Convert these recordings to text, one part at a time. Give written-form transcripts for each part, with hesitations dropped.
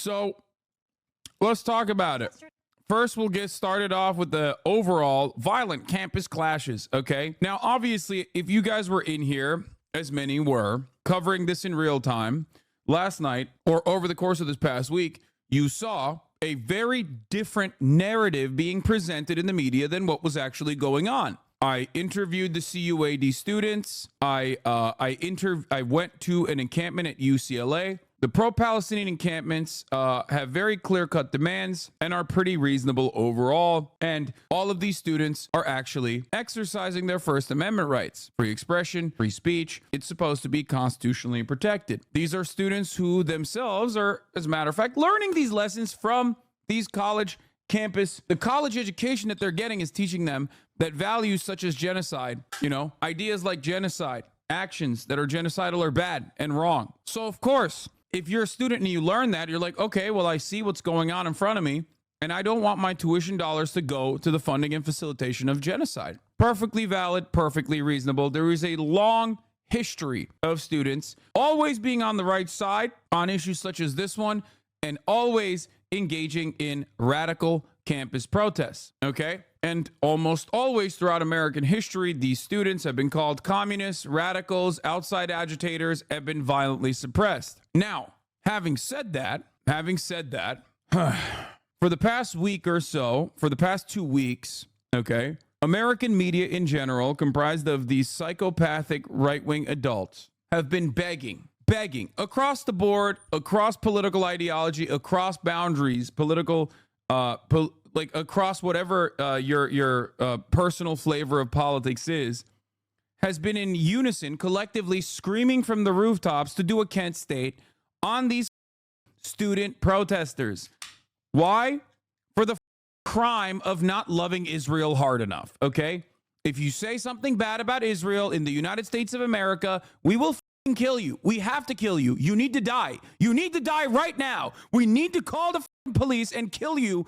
So let's talk about it. First, we'll get started off with the overall violent campus clashes, okay? Now, obviously, if you guys were in here, as many were, covering this in real time, last night or over the course of this past week, you saw a very different narrative being presented in the media than what was actually going on. I interviewed the CUAD students. I went to an encampment at UCLA. The pro-Palestinian encampments have very clear-cut demands and are pretty reasonable overall. And all of these students are actually exercising their First Amendment rights. Free expression, free speech. It's supposed to be constitutionally protected. These are students who themselves are, as a matter of fact, learning these lessons from these college campus. The college education that they're getting is teaching them that values such as genocide, ideas like genocide, actions that are genocidal are bad and wrong. So, of course, if you're a student and you learn that, you're like, okay, well, I see what's going on in front of me, and I don't want my tuition dollars to go to the funding and facilitation of genocide. Perfectly valid, perfectly reasonable. There is a long history of students always being on the right side on issues such as this one, and always engaging in radical campus protests, okay? And almost always throughout American history, these students have been called communists, radicals, outside agitators, have been violently suppressed. Now, having said that, for the past week or so, for the past 2 weeks, okay, American media in general, comprised of these psychopathic right-wing adults, have been begging across the board, across political ideology, across boundaries, across whatever your personal flavor of politics is, has been in unison, collectively screaming from the rooftops to do a Kent State on these student protesters. Why? For the crime of not loving Israel hard enough, okay? If you say something bad about Israel in the United States of America, we will kill you. We have to kill you. You need to die. You need to die right now. We need to call the police and kill you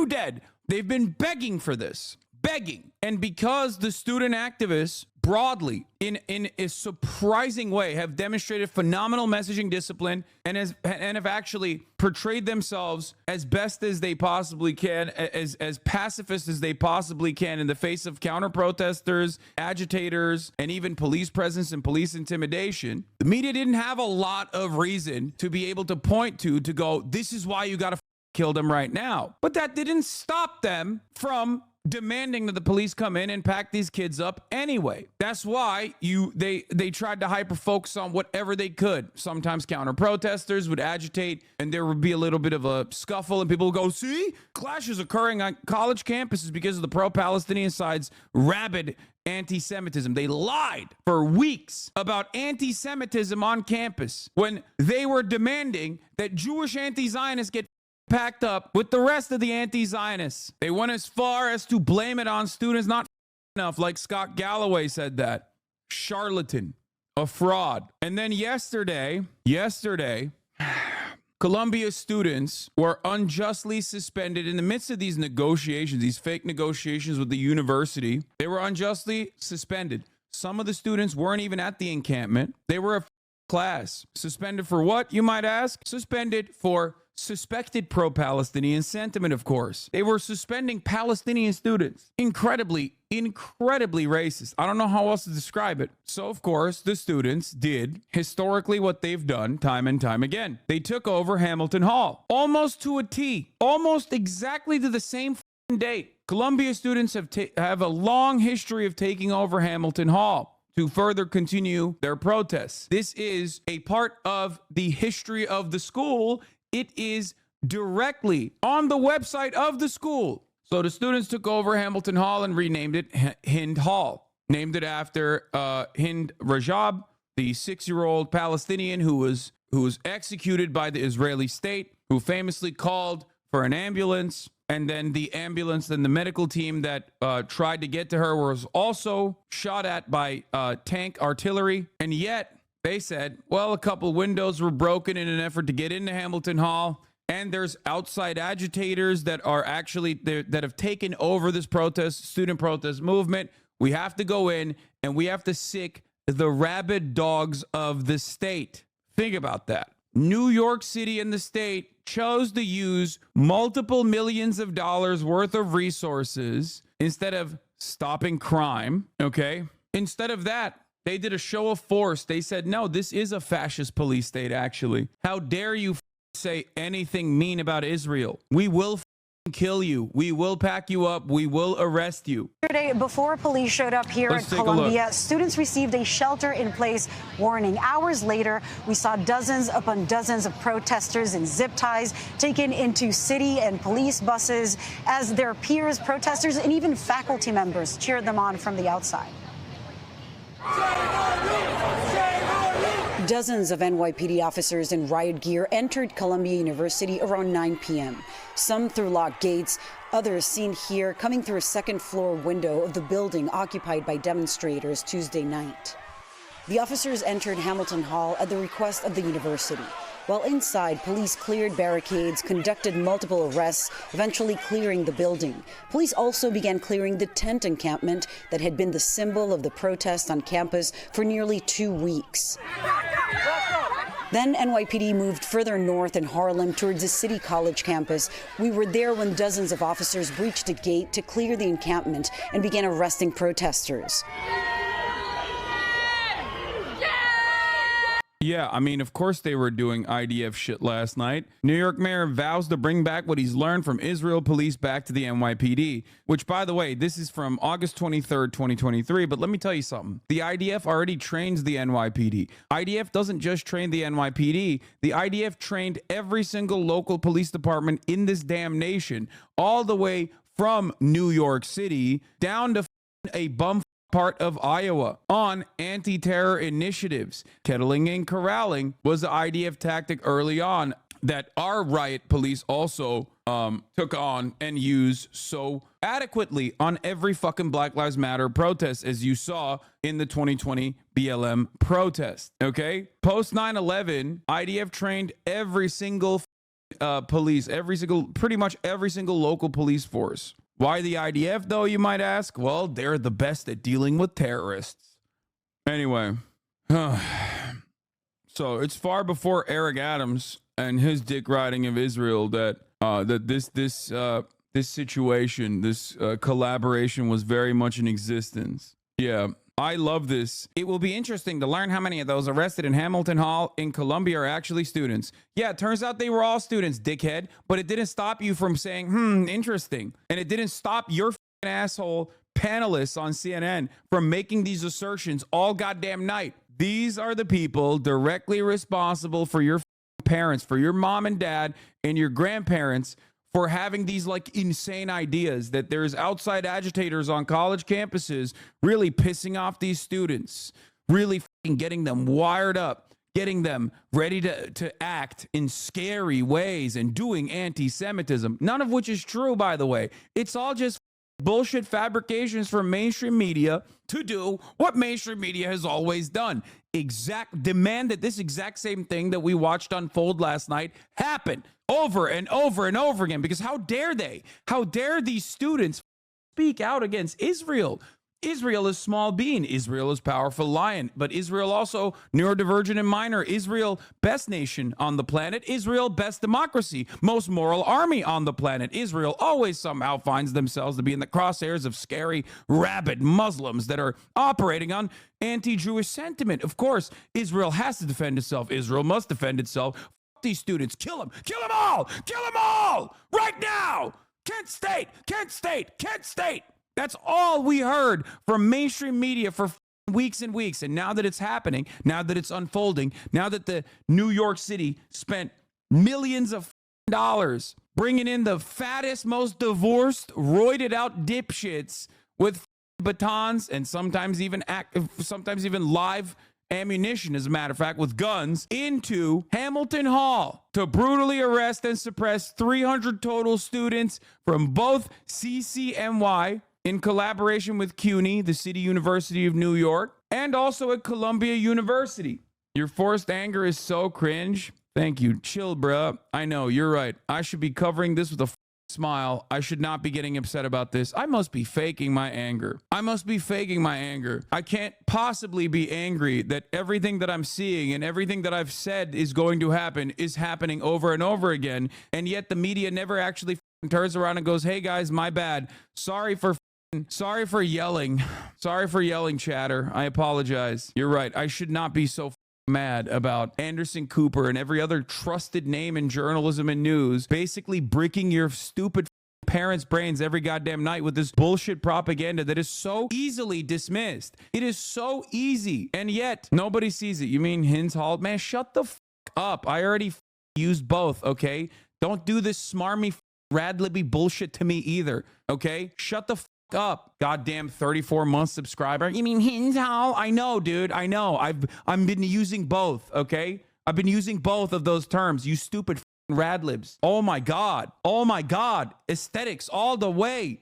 dead. They've been begging for this. Begging. And because the student activists broadly, in a surprising way, have demonstrated phenomenal messaging discipline and have actually portrayed themselves as best as they possibly can, as pacifist as they possibly can in the face of counter-protesters, agitators, and even police presence and police intimidation, the media didn't have a lot of reason to be able to point to go, this is why you got to kill them right now. But that didn't stop them from demanding that the police come in and pack these kids up anyway. That's why they tried to hyper focus on whatever they could. Sometimes counter protesters would agitate and there would be a little bit of a scuffle and people would go, see, clashes occurring on college campuses because of the pro-Palestinian side's rabid anti-Semitism. They lied for weeks about anti-Semitism on campus when they were demanding that Jewish anti-Zionists get packed up with the rest of the anti-Zionists. They went as far as to blame it on students not enough, like Scott Galloway said that. Charlatan, a fraud. And then yesterday, Columbia students were unjustly suspended in the midst of these negotiations, these fake negotiations with the university. They were unjustly suspended. Some of the students weren't even at the encampment. They were a class. Suspended for what, you might ask? Suspended for suspected pro-Palestinian sentiment, of course. They were suspending Palestinian students. Incredibly racist. I don't know how else to describe it. So, of course, the students did historically what they've done time and time again. They took over Hamilton Hall, almost to a T, almost exactly to the same date. Columbia students have a long history of taking over Hamilton Hall to further continue their protests. This is a part of the history of the school. It is directly on the website of the school. So the students took over Hamilton Hall and renamed it Hind Hall, named it after Hind Rajab, the 6-year-old Palestinian who was executed by the Israeli state, who famously called for an ambulance, and then the ambulance and the medical team that tried to get to her was also shot at by tank artillery. And yet they said, well, a couple windows were broken in an effort to get into Hamilton Hall, and there's outside agitators that are actually that have taken over this student protest movement. We have to go in and we have to sick the rabid dogs of the state. Think about that. New York City and the state chose to use multiple millions of dollars worth of resources instead of stopping crime, okay? Instead of that, they did a show of force. They said, no, this is a fascist police state, actually. How dare you say anything mean about Israel? We will kill you. We will pack you up. We will arrest you. Yesterday, before police showed up here at Columbia, students received a shelter-in-place warning. Hours later, we saw dozens upon dozens of protesters in zip ties taken into city and police buses as their peers, protesters, and even faculty members cheered them on from the outside. Dozens of NYPD officers in riot gear entered Columbia University around 9 p.m. Some through locked gates, others seen here coming through a second-floor window of the building occupied by demonstrators Tuesday night. The officers entered Hamilton Hall at the request of the university. While inside, police cleared barricades, conducted multiple arrests, eventually clearing the building. Police also began clearing the tent encampment that had been the symbol of the protest on campus for nearly 2 weeks. Then NYPD moved further north in Harlem towards the City College campus. We were there when dozens of officers breached a gate to clear the encampment and began arresting protesters. Yeah, I mean, of course they were doing IDF shit last night. New York mayor vows to bring back what he's learned from Israel police back to the NYPD, which, by the way, this is from August 23rd, 2023. But let me tell you something. The IDF already trains the NYPD. IDF doesn't just train the NYPD. The IDF trained every single local police department in this damn nation, all the way from New York City down to a bum part of Iowa on anti-terror initiatives. Kettling and corralling was the IDF tactic early on that our riot police also took on and used so adequately on every fucking Black Lives Matter protest, as you saw in the 2020 BLM protest. Okay, post 9/11, IDF trained every single pretty much every single local police force. Why the IDF, though, you might ask? Well, they're the best at dealing with terrorists. Anyway, so it's far before Eric Adams and his dick riding of Israel that this situation, this collaboration was very much in existence. Yeah, I love this. It will be interesting to learn how many of those arrested in Hamilton Hall in Columbia are actually students. Yeah, it turns out they were all students, dickhead, but it didn't stop you from saying, interesting. And it didn't stop your asshole panelists on CNN from making these assertions all goddamn night. These are the people directly responsible for your parents, for your mom and dad and your grandparents, for having these like insane ideas that there's outside agitators on college campuses really pissing off these students, really getting them wired up, getting them ready to act in scary ways and doing anti-Semitism, none of which is true, by the way. It's all just bullshit fabrications from mainstream media to do what mainstream media has always done. Demand that this exact same thing that we watched unfold last night happen over and over and over again. Because how dare they? How dare these students speak out against Israel? Israel is small bean. Israel is powerful lion. But Israel also neurodivergent and minor. Israel, best nation on the planet. Israel, best democracy. Most moral army on the planet. Israel always somehow finds themselves to be in the crosshairs of scary, rabid Muslims that are operating on anti-Jewish sentiment. Of course, Israel has to defend itself. Israel must defend itself. Fuck these students. Kill them. Kill them all. Kill them all. Right now. Kent State. Kent State. Kent State. That's all we heard from mainstream media for weeks and weeks. And now that it's happening, now that it's unfolding, now that the New York City spent millions of dollars bringing in the fattest, most divorced, roided out dipshits with batons and sometimes even live ammunition, as a matter of fact, with guns into Hamilton Hall to brutally arrest and suppress 300 total students from both CCNY in collaboration with CUNY, the City University of New York, and also at Columbia University. Your forced anger is so cringe. Thank you. Chill, bruh. I know, you're right. I should be covering this with a smile. I should not be getting upset about this. I must be faking my anger. I must be faking my anger. I can't possibly be angry that everything that I'm seeing and everything that I've said is going to happen is happening over and over again. And yet the media never actually turns around and goes, hey guys, my bad. Sorry for yelling. Sorry for yelling, chatter. I apologize. You're right. I should not be so mad about Anderson Cooper and every other trusted name in journalism and news basically breaking your stupid parents' brains every goddamn night with this bullshit propaganda that is so easily dismissed. It is so easy, and yet nobody sees it. You mean Hins Hall? Man, shut the up. I already used both, okay? Don't do this smarmy rad-libby bullshit to me either, okay? Shut the up, goddamn 34-month subscriber. You mean Hins Hall? I know, dude. I know. I've been using both, okay? I've been using both of those terms, you stupid radlibs. Oh my God. Oh my God. Aesthetics all the way.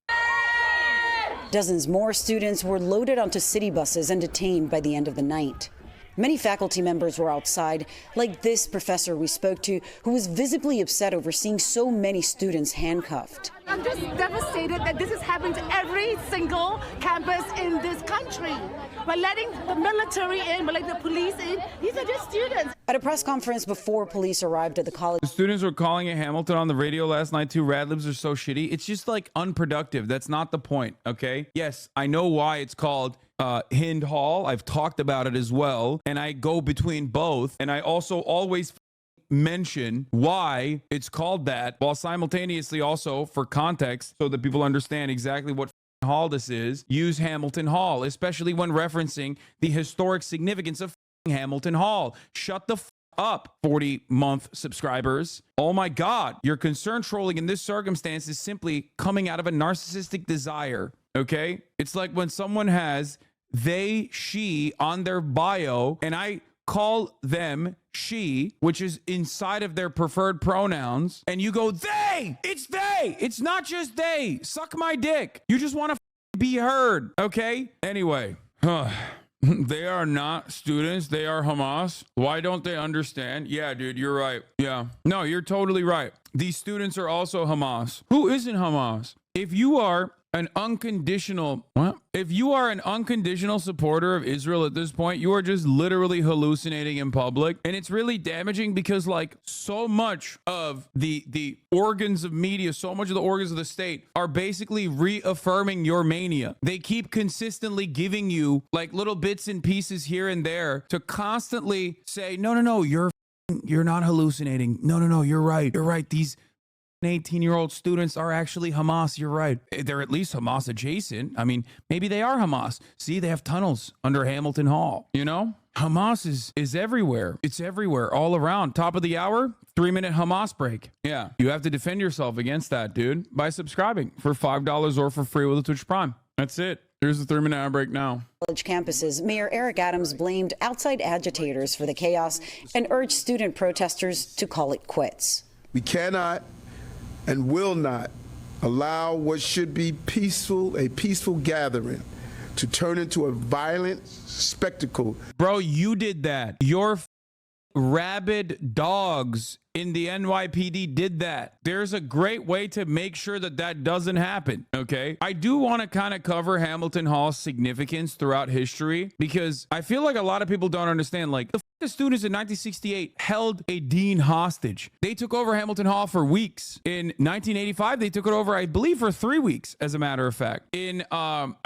Dozens more students were loaded onto city buses and detained by the end of the night. Many faculty members were outside, like this professor we spoke to, who was visibly upset over seeing so many students handcuffed. I'm just devastated that this has happened to every single campus in this country. We're letting the military in, we're letting the police in. These are just students. At a press conference before police arrived at the college, The students were calling it Hamilton on the radio last night too. Radlibs are so shitty. It's just like unproductive. That's not the point, okay? Yes, I know why it's called Hind Hall. I've talked about it as well, and I go between both, and I also always mention why it's called that, while simultaneously also, for context, so that people understand exactly what hall this is, use Hamilton Hall, especially when referencing the historic significance of Hamilton Hall. Shut the up, 40-month subscribers. Oh my God, your concern trolling in this circumstance is simply coming out of a narcissistic desire, okay? It's like when someone has they, she on their bio, and I call them she, which is inside of their preferred pronouns, and you go, they! It's they! It's not just they! Suck my dick! You just want to be heard, okay? Anyway, they are not students, they are Hamas. Why don't they understand? Yeah, dude, you're right. Yeah. No, you're totally right. These students are also Hamas. Who isn't Hamas? If you are an unconditional supporter of Israel at this point, you are just literally hallucinating in public. And it's really damaging because like so much of the organs of media, so much of the organs of the state are basically reaffirming your mania. They keep consistently giving you like little bits and pieces here and there to constantly say, no, you're not hallucinating. No, you're right. You're right. These 18-year-old students are actually Hamas. You're right. They're at least Hamas adjacent. I mean, maybe they are Hamas. See, they have tunnels under Hamilton Hall. You know, Hamas is everywhere. It's everywhere, all around. Top of the hour, 3-minute Hamas break. Yeah, you have to defend yourself against that, dude, by subscribing for $5 or for free with a Twitch Prime. That's it. Here's the 3-minute ad break now. College campuses, Mayor Eric Adams blamed outside agitators for the chaos and urged student protesters to call it quits. We cannot and will not allow what should be a peaceful gathering to turn into a violent spectacle. Bro, you did that. Your rabid dogs in the NYPD did that. There's a great way to make sure that that doesn't happen, okay? I do want to kind of cover Hamilton Hall's significance throughout history because I feel like a lot of people don't understand, like, the students in 1968 held a dean hostage. They took over Hamilton Hall for weeks. In 1985, they took it over, I believe, for 3 weeks, as a matter of fact. In, I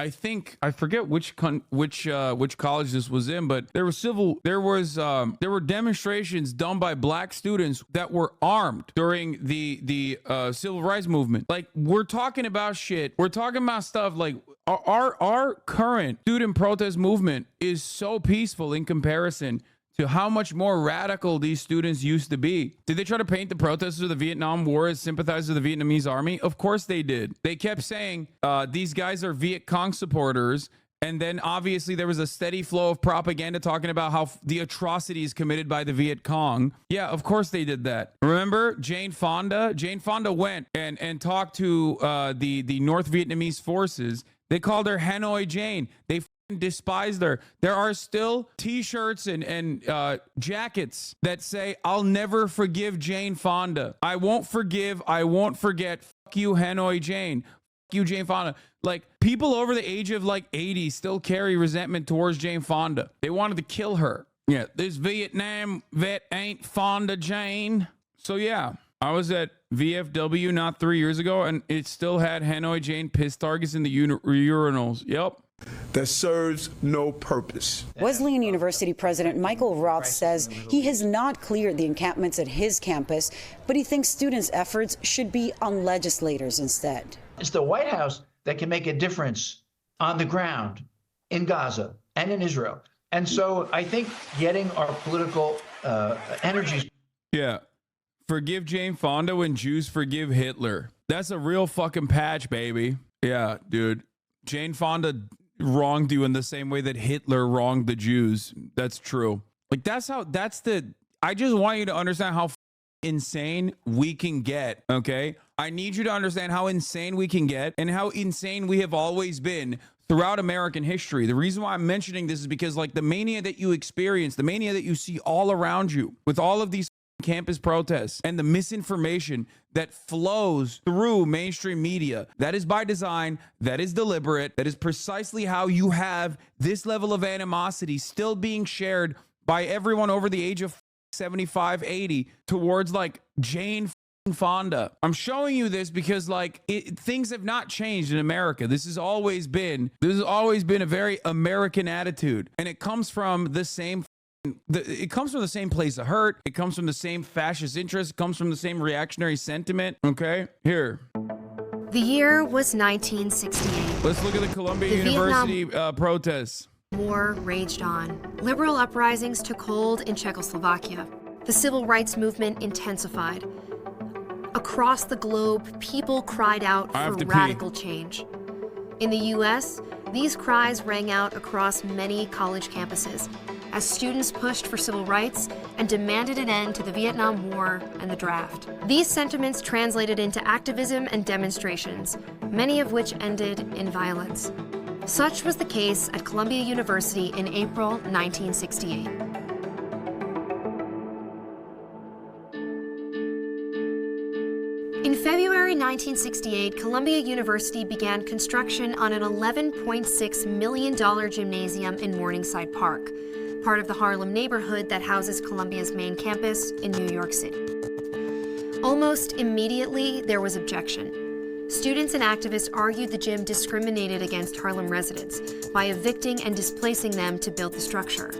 forget which college this was in, but there were demonstrations done by black students that were armed during the civil rights movement. Like, we're talking about shit. We're talking about stuff like our current student protest movement is so peaceful in comparison to how much more radical these students used to be. Did they try to paint the protesters of the Vietnam War as sympathizers of the Vietnamese army? Of course they did. They kept saying these guys are Viet Cong supporters. And then obviously there was a steady flow of propaganda talking about how the atrocities committed by the Viet Cong. Yeah, of course they did that. Remember Jane Fonda? Jane Fonda went and talked to the North Vietnamese forces. They called her Hanoi Jane. They despised her. There are still t-shirts and jackets that say, "I'll never forgive Jane Fonda. I won't forgive. I won't forget. Fuck you, Hanoi Jane. Fuck you, Jane Fonda." Like, people over the age of like 80 still carry resentment towards Jane Fonda. They wanted to kill her. Yeah, this Vietnam vet ain't Fonda Jane. So yeah, I was at VFW not 3 years ago, and it still had Hanoi Jane piss targets in the urinals. Yep. That serves no purpose. Wesleyan University President Michael Roth says he has not cleared the encampments at his campus, but he thinks students' efforts should be on legislators instead. It's the White House that can make a difference on the ground in Gaza and in Israel. And so I think getting our political energies. Yeah. Forgive Jane Fonda when Jews forgive Hitler. That's a real fucking patch, baby. Yeah, dude. Jane Fonda wronged you in the same way that Hitler wronged the Jews. That's true. Like, I just want you to understand how insane we can get, okay? I need you to understand how insane we can get and how insane we have always been throughout American history. The reason why I'm mentioning this is because, like, the mania that you experience, the mania that you see all around you with all of these campus protests and the misinformation that flows through mainstream media, that is by design, that is deliberate, that is precisely how you have this level of animosity still being shared by everyone over the age of 75, 80 towards like Jane Fonda. I'm showing you this because like things have not changed in America. This has always been a very American attitude, and it comes from the same place of hurt. It comes from the same fascist interest. It comes from the same reactionary sentiment. Okay, here. The year was 1968. Let's look at the Columbia University protests. War raged on. Liberal uprisings took hold in Czechoslovakia. The civil rights movement intensified. Across the globe, people cried out for radical change. In the U.S., these cries rang out across many college campuses as students pushed for civil rights and demanded an end to the Vietnam War and the draft. These sentiments translated into activism and demonstrations, many of which ended in violence. Such was the case at Columbia University in April 1968. In February 1968, Columbia University began construction on an $11.6 million gymnasium in Morningside Park, part of the Harlem neighborhood that houses Columbia's main campus in New York City. Almost immediately, there was objection. Students and activists argued the gym discriminated against Harlem residents by evicting and displacing them to build the structure.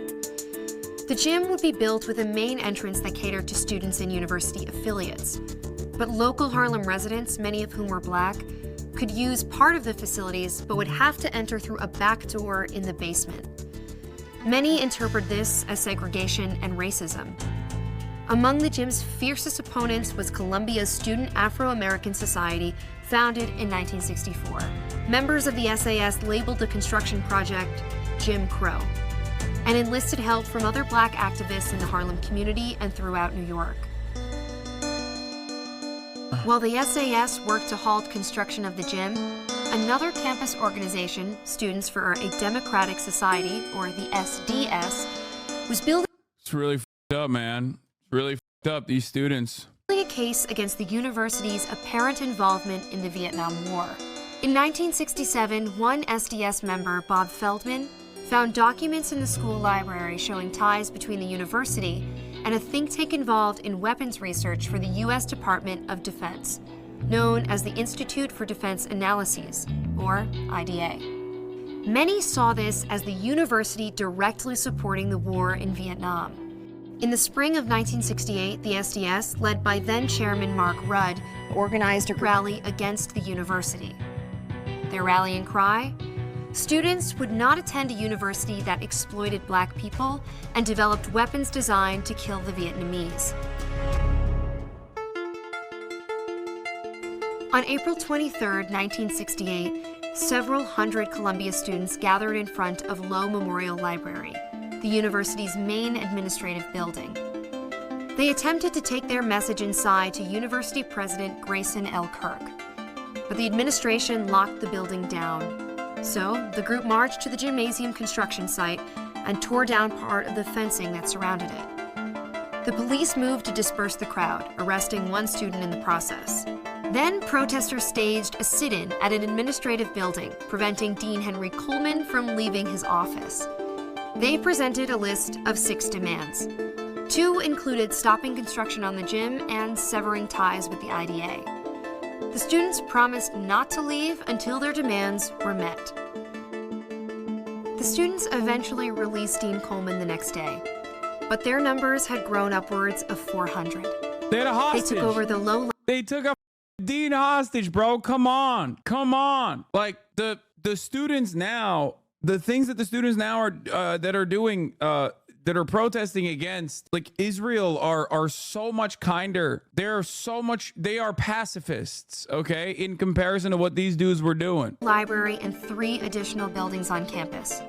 The gym would be built with a main entrance that catered to students and university affiliates. But local Harlem residents, many of whom were Black, could use part of the facilities but would have to enter through a back door in the basement. Many interpret this as segregation and racism. Among the gym's fiercest opponents was Columbia's Student Afro-American Society, founded in 1964. Members of the SAS labeled the construction project Jim Crow and enlisted help from other Black activists in the Harlem community and throughout New York. While the SAS worked to halt construction of the gym, another campus organization, Students for a Democratic Society, or the SDS, was building It's really f***ed up, man. It's really f***ed up, these students. A case against the university's apparent involvement in the Vietnam War. In 1967, one SDS member, Bob Feldman, found documents in the school library showing ties between the university and a think tank involved in weapons research for the U.S. Department of Defense, known as the Institute for Defense Analyses, or IDA. Many saw this as the university directly supporting the war in Vietnam. In the spring of 1968, the SDS, led by then-chairman Mark Rudd, organized a rally against the university. Their rallying cry? Students would not attend a university that exploited Black people and developed weapons designed to kill the Vietnamese. On April 23, 1968, several hundred Columbia students gathered in front of Lowe Memorial Library, the university's main administrative building. They attempted to take their message inside to University President Grayson L. Kirk, but the administration locked the building down. So the group marched to the gymnasium construction site and tore down part of the fencing that surrounded it. The police moved to disperse the crowd, arresting one student in the process. Then protesters staged a sit-in at an administrative building, preventing Dean Henry Coleman from leaving his office. They presented a list of 6 demands. 2 included stopping construction on the gym and severing ties with the IDA. The students promised not to leave until their demands were met. The students eventually released Dean Coleman the next day, but their numbers had grown upwards of 400. They had a hostage. They took over the low. They took a Dean hostage, bro. Come on. Like the students now, the things that the students now are that are doing that are protesting against like Israel are so much kinder. They are pacifists, okay, in comparison to what these dudes were doing. Library and 3 additional buildings on campus.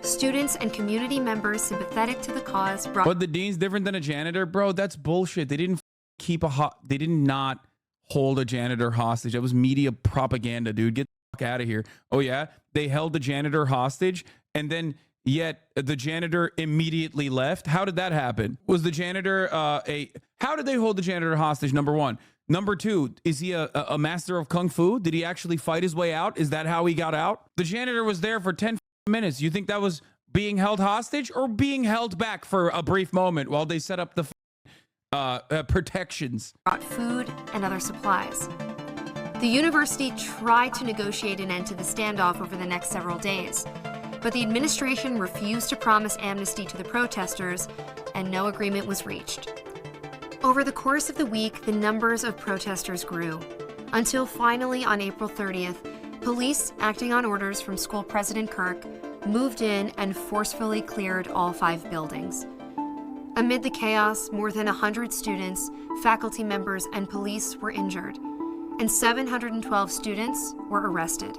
Students and community members sympathetic to the cause brought. But the dean's different than a janitor, bro. That's bullshit. They didn't keep they did not hold a janitor hostage. That was media propaganda, dude. Get the fuck out of here. Oh yeah, they held the janitor hostage, and then yet the janitor immediately left. How did that happen? Was the janitor how did they hold the janitor hostage? Number 1. Number 2, is he a master of kung fu? Did he actually fight his way out? Is that how he got out? The janitor was there for 10 minutes. You think that was being held hostage or being held back for a brief moment while they set up the protections? Brought food and other supplies. The university tried to negotiate an end to the standoff over the next several days, but the administration refused to promise amnesty to the protesters, and no agreement was reached. Over the course of the week, the numbers of protesters grew, until finally on April 30th, police, acting on orders from school president Kirk, moved in and forcefully cleared all 5 buildings. Amid the chaos, more than 100 students, faculty members, and police were injured, and 712 students were arrested.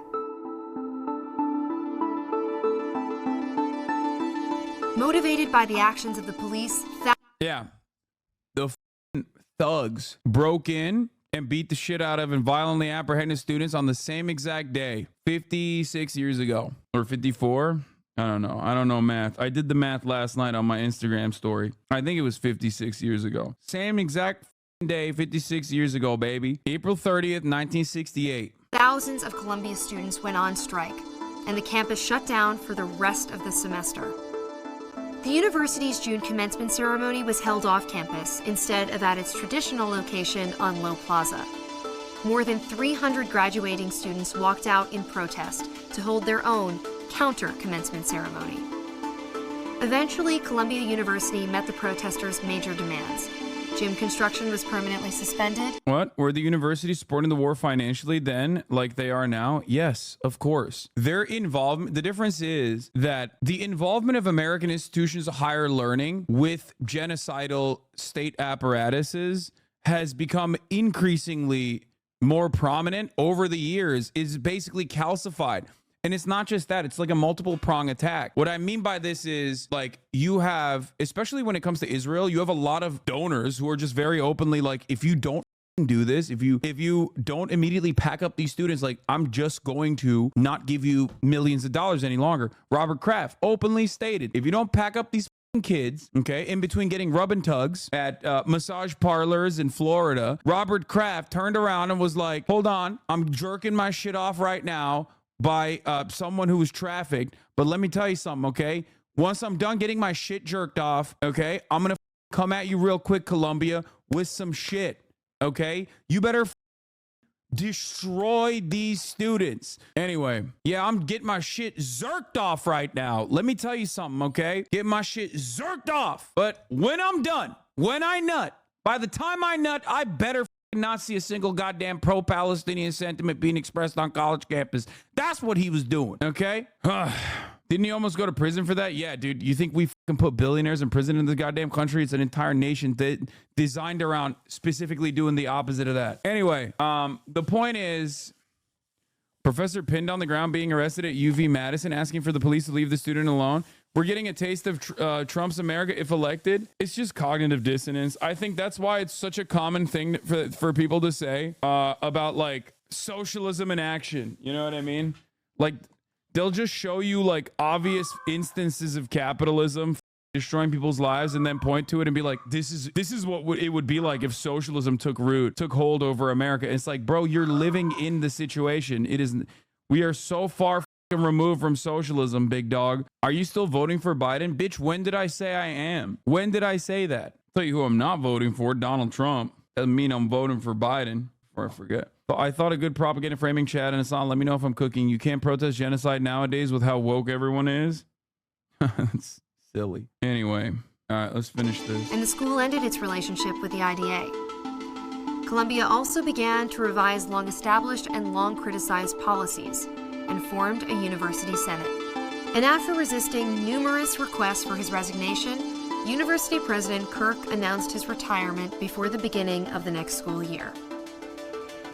Motivated by the actions of the police, The thugs broke in and beat the shit out of and violently apprehended students on the same exact day, 56 years ago. Or 54? I don't know. I don't know math. I did the math last night on my Instagram story. I think it was 56 years ago. Same exact day, 56 years ago, baby. April 30th, 1968. Thousands of Columbia students went on strike, and the campus shut down for the rest of the semester. The university's June commencement ceremony was held off campus instead of at its traditional location on Low Plaza. More than 300 graduating students walked out in protest to hold their own counter-commencement ceremony. Eventually, Columbia University met the protesters' major demands. Gym construction was permanently suspended. What? Were the universities supporting the war financially then, like they are now? Yes, of course. Their involvement, the difference is that the involvement of American institutions of higher learning with genocidal state apparatuses has become increasingly more prominent over the years, is basically calcified. And it's not just that, it's like a multiple prong attack. What I mean by this is like you have, especially when it comes to Israel, you have a lot of donors who are just very openly like, if you don't do this, if you don't immediately pack up these students, like I'm just going to not give you millions of dollars any longer. Robert Kraft openly stated, if you don't pack up these kids, okay, in between getting rub and tugs at massage parlors in Florida, Robert Kraft turned around and was like, hold on, I'm jerking my shit off right now by someone who was trafficked. But let me tell you something, okay? Once I'm done getting my shit jerked off, okay, I'm going to come at you real quick, Columbia, with some shit, okay? You better destroy these students. Anyway, yeah, I'm getting my shit zerked off right now. Let me tell you something, okay? Get my shit zerked off. But when I'm done, when I nut, by the time I nut, I better not see a single goddamn pro-Palestinian sentiment being expressed on college campus. That's what he was doing, okay? Didn't he almost go to prison for that? Yeah, dude. You think we fucking put billionaires in prison in this goddamn country? It's an entire nation that designed around specifically doing the opposite of that. Anyway, the point is, professor pinned on the ground being arrested at UV Madison, asking for the police to leave the student alone. We're getting a taste of Trump's America if elected. It's just cognitive dissonance. I think that's why it's such a common thing for people to say about like socialism in action. You know what I mean? Like They'll just show you like obvious instances of capitalism destroying people's lives and then point to it and be like, this is what it would be like if socialism took hold over America. It's like, bro, you're living in the situation. We are so far removed from socialism, big dog. Are you still voting for Biden? Bitch, when did I say I am? When did I say that? I'll tell you who I'm not voting for, Donald Trump. Doesn't mean I'm voting for Biden, before I forget. But I thought a good propaganda framing chat, and Hasan, let me know if I'm cooking. You can't protest genocide nowadays with how woke everyone is. It's silly. Anyway, all right, let's finish this. And the school ended its relationship with the IDA. Columbia also began to revise long-established and long-criticized policies and formed a university senate. And after resisting numerous requests for his resignation, University President Kirk announced his retirement before the beginning of the next school year.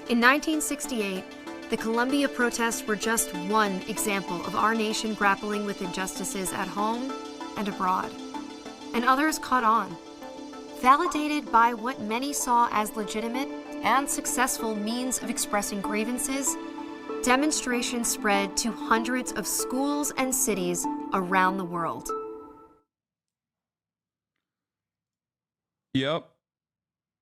In 1968, the Columbia protests were just one example of our nation grappling with injustices at home and abroad. And others caught on. Validated by what many saw as legitimate and successful means of expressing grievances, demonstrations spread to hundreds of schools and cities around the world. Yep.